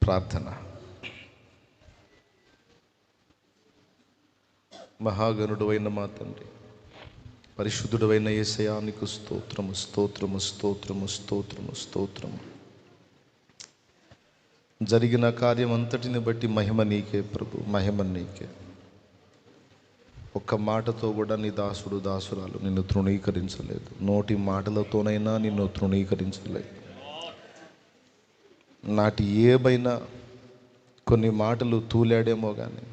ప్రార్థన. మహాగణుడు అయిన మా తండ్రి, పరిశుద్ధుడు అయిన యేసయ్యా, నీకు స్తోత్రము స్తోత్రము స్తోత్రము స్తోత్రము స్తోత్రము. జరిగిన కార్యం అంతటిని బట్టి మహిమ నీకే ప్రభు, మహిమ నీకే. ఒక్క మాటతో కూడా నీ దాసుడు దాసురాలు నిన్ను తృణీకరించలేదు, నోటి మాటలతోనైనా నిన్ను తృణీకరించలేదు. నాటి ఏబైనా కొన్ని మాటలు తూలాడేమో కానీ,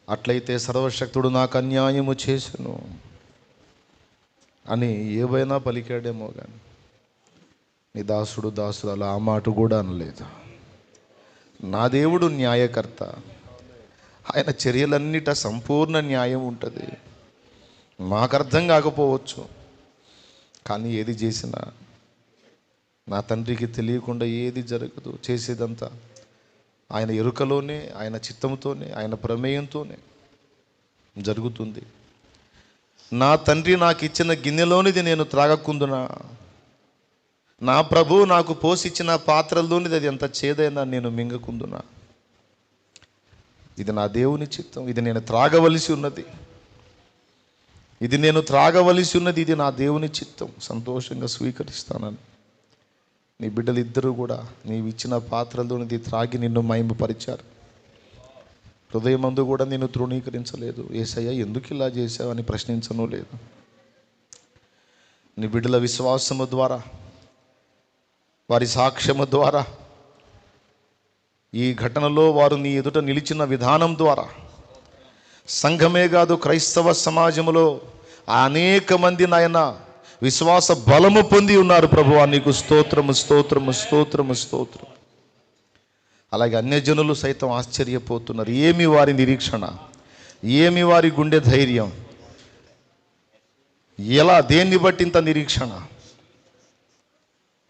అట్లయితే సర్వశక్తుడు నాకు అన్యాయము చేసెను అని ఏవైనా పలికాడేమో కానీ, నీ దాసుడు దాసురాలు ఆ మాట కూడా అనలేదు. నా దేవుడు న్యాయకర్త, ఆయన చర్యలన్నిట సంపూర్ణ న్యాయం ఉంటుంది. మాకు అర్థం కాకపోవచ్చు, కానీ ఏది చేసినా నా తండ్రికి తెలియకుండా ఏది జరగదు. చేసేదంతా ఆయన ఎరుకలోనే, ఆయన చిత్తంతోనే, ఆయన ప్రమేయంతోనే జరుగుతుంది. నా తండ్రి నాకు ఇచ్చిన గిన్నెలోనిది నేను త్రాగకుందునా, నా ప్రభు నాకు పోసిచ్చిన పాత్రలోనిది అది ఎంత చేదైనా నేను మింగకుందునా. ఇది నా దేవుని చిత్తం, ఇది నేను త్రాగవలసి ఉన్నది, ఇది నేను త్రాగవలసి ఉన్నది, ఇది నా దేవుని చిత్తం, సంతోషంగా స్వీకరిస్తానని నీ బిడ్డలిద్దరూ కూడా నీవు ఇచ్చిన పాత్రలోనిది త్రాగి నిన్ను మహిమపరిచారు. హృదయమందు కూడా నిన్ను తృణీకరించలేదు. యేసయ్య ఎందుకు ఇలా చేశావని ప్రశ్నించను లేదు. నీ బిడ్డల విశ్వాసము ద్వారా, వారి సాక్ష్యము ద్వారా, ఈ ఘటనలో వారు నీ ఎదుట నిలిచిన విధానం ద్వారా సంఘమే కాదు, క్రైస్తవ సమాజంలో అనేక మంది నాయన విశ్వాస బలము పొంది ఉన్నారు. ప్రభువా నీకు స్తోత్రము స్తోత్రము స్తోత్రము స్తోత్రం. అలాగే అన్యజనులు సైతం ఆశ్చర్యపోతున్నారు. ఏమి వారి నిరీక్షణ, ఏమి వారి గుండె ధైర్యం, ఎలా, దేన్ని బట్టి ఇంత నిరీక్షణ,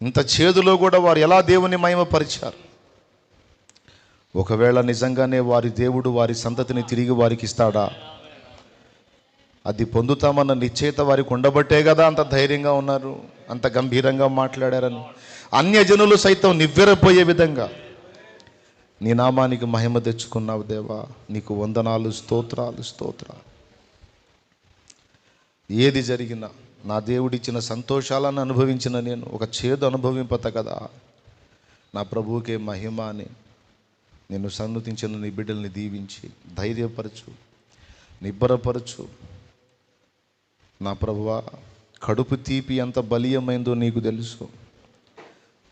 ఇంత చేదులో కూడా వారు ఎలా దేవుని మహిమపరిచారు. ఒకవేళ నిజంగానే వారి దేవుడు వారి సంతతిని తిరిగి వారికి ఇస్తాడా, అది పొందుతామన్న నిశ్చయిత వారికి ఉండబట్టే కదా అంత ధైర్యంగా ఉన్నారు, అంత గంభీరంగా మాట్లాడారని అన్యజనులు సైతం నివ్వెరపోయే విధంగా నీ నామానికి మహిమ తెచ్చుకున్నావు దేవా. నీకు వందనాలు, స్తోత్రాలు స్తోత్రాలు. ఏది జరిగినా నా దేవుడిచ్చిన సంతోషాలను అనుభవించిన నేను ఒక చేదు అనుభవింపత కదా, నా ప్రభువుకే మహిమ అని నిన్ను సన్నుతించిన నీ బిడ్డల్ని దీవించి ధైర్యపరచు, నిబ్బరపరచు. నా ప్రభువా, కడుపు తీపి ఎంత బలీయమైందో నీకు తెలుసు.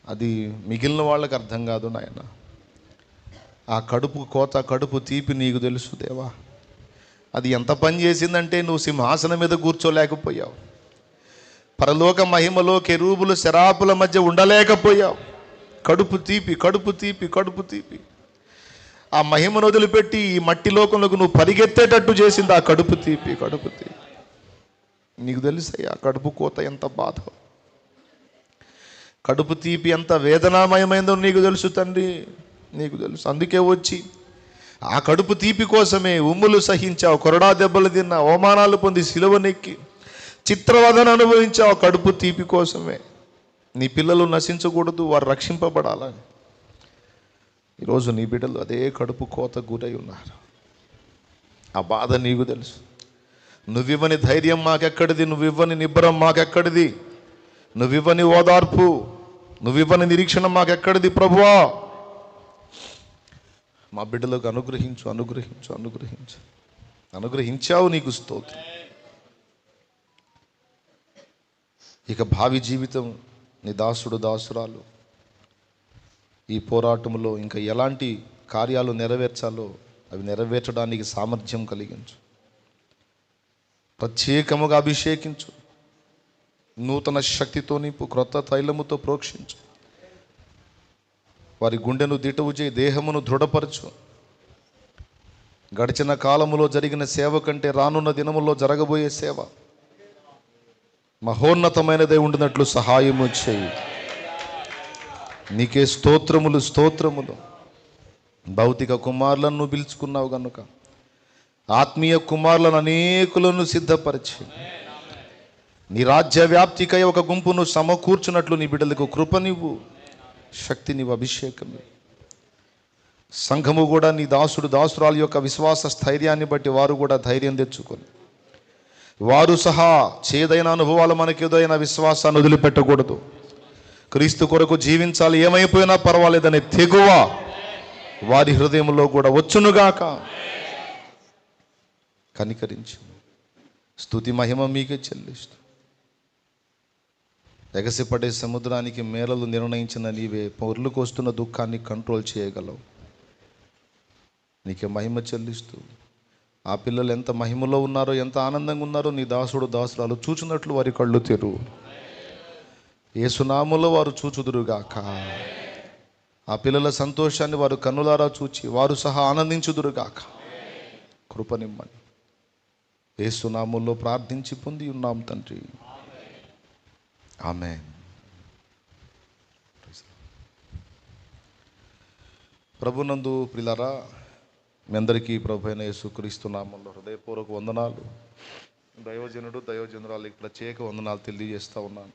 అది మిగిలిన వాళ్ళకి అర్థం కాదు నాయన. ఆ కడుపు కోత, కడుపు తీపి నీకు తెలుసు దేవా. అది ఎంత పని చేసిందంటే నువ్వు సింహాసనం మీద కూర్చోలేకపోయావు, పరలోక మహిమలో కెరూబులు శరాపుల మధ్య ఉండలేకపోయావు. కడుపు తీపి, కడుపు తీపి, కడుపు తీపి. ఆ మహిమను వదిలిపెట్టి ఈ మట్టి లోకంలోకి నువ్వు పరిగెత్తేటట్టు చేసింది ఆ కడుపు తీపి, కడుపు తీపి. నీకు తెలుసయ్యా కడుపు కోత ఎంత బాధ, కడుపు తీపి ఎంత వేదనామయమైందో నీకు తెలుసు తండ్రి, నీకు తెలుసు. అందుకే వచ్చి ఆ కడుపు తీపి కోసమే ఉమ్ములు సహించావు, కొరడా దెబ్బలు తిన్నా, అవమానాలు పొంది సిలువనెక్కి చిత్రవదన అనుభవించావు. కడుపు తీపి కోసమే. నీ పిల్లలు నశించకూడదు, వారు రక్షింపబడాలని ఈరోజు నీ బిడ్డలు అదే కడుపు కోత గురై ఉన్నారు. ఆ బాధ నీకు తెలుసు. నువ్వివ్వని ధైర్యం మాకెక్కడిది, నువ్వివ్వని నిబ్బరం మాకెక్కడిది, నువ్వివ్వని ఓదార్పు, నువ్వివ్వని నిరీక్షణ మాకెక్కడిది ప్రభువా. మా బిడ్డలకు అనుగ్రహించు, అనుగ్రహించు, అనుగ్రహించు. అనుగ్రహించావు, నీకు స్తోత్రం. ఇక భావి జీవితం నీ దాసుడు దాసురాలు ఈ పోరాటంలో ఇంకా ఎలాంటి కార్యాలు నెరవేర్చాలో అవి నెరవేర్చడానికి సామర్థ్యం కలిగించు. ప్రత్యేకముగా అభిషేకించు, నూతన శక్తితో నింపు, క్రొత్త తైలముతో ప్రోక్షించు. వారి గుండెను దిటవు చేయి, దేహమును దృఢపరచు. గడిచిన కాలములో జరిగిన సేవ కంటే రానున్న దినములో జరగబోయే సేవ మహోన్నతమైనదే ఉండినట్లు సహాయము చేయి. నీకే స్తోత్రములు స్తోత్రములు. భౌతిక కుమారులను నువ్వు పిలుచుకున్నావు కనుక ఆత్మీయ కుమారులను అనేకులను సిద్ధపరిచి నీ రాజ్య వ్యాప్తికై ఒక గుంపును సమకూర్చున్నట్లు నీ బిడ్డలకు కృపనివ్వు, శక్తి నీవు, అభిషేకం. సంఘము కూడా నీ దాసుడు దాసురాలు యొక్క విశ్వాస స్థైర్యాన్ని బట్టి వారు కూడా ధైర్యం తెచ్చుకొని వారు సహా చేదైన అనుభవాలు మనకేదైనా విశ్వాసాన్ని వదిలిపెట్టకూడదు. క్రీస్తు కొరకు జీవించాలి, ఏమైపోయినా పర్వాలేదనే తెగువ వారి హృదయంలో కూడా వచ్చునుగాక. కనికరించు. స్తుతి మహిమ మీకే చెల్లిస్తూ ఎగసిపడే సముద్రానికి మేలలు నిర్ణయించిన నీవే పొర్లుకు వస్తున్న దుఃఖాన్ని కంట్రోల్ చేయగలవు. నీకే మహిమ చెల్లిస్తూ ఆ పిల్లలు ఎంత మహిమలో ఉన్నారో, ఎంత ఆనందంగా ఉన్నారో నీ దాసుడు దాసురాలు చూచున్నట్లు వారి కళ్ళు తెరువు. యేసునామములో వారు చూచుదురుగాక. ఆ పిల్లల సంతోషాన్ని వారు కన్నులారా చూచి వారు సహా ఆనందించుదురుగాక. కృపనిమ్మని యేసునామములో ప్రార్థించి పొంది ఉన్నాం తండ్రి, ఆమేన్. ప్రభునందు ప్రియులారా, మీ అందరికీ ప్రభు అయిన యేసుక్రీస్తు నామములో హృదయపూర్వక వందనాలు. దైవజనురాలికి ప్రత్యేక వందనాలు తెలియజేస్తా ఉన్నాను.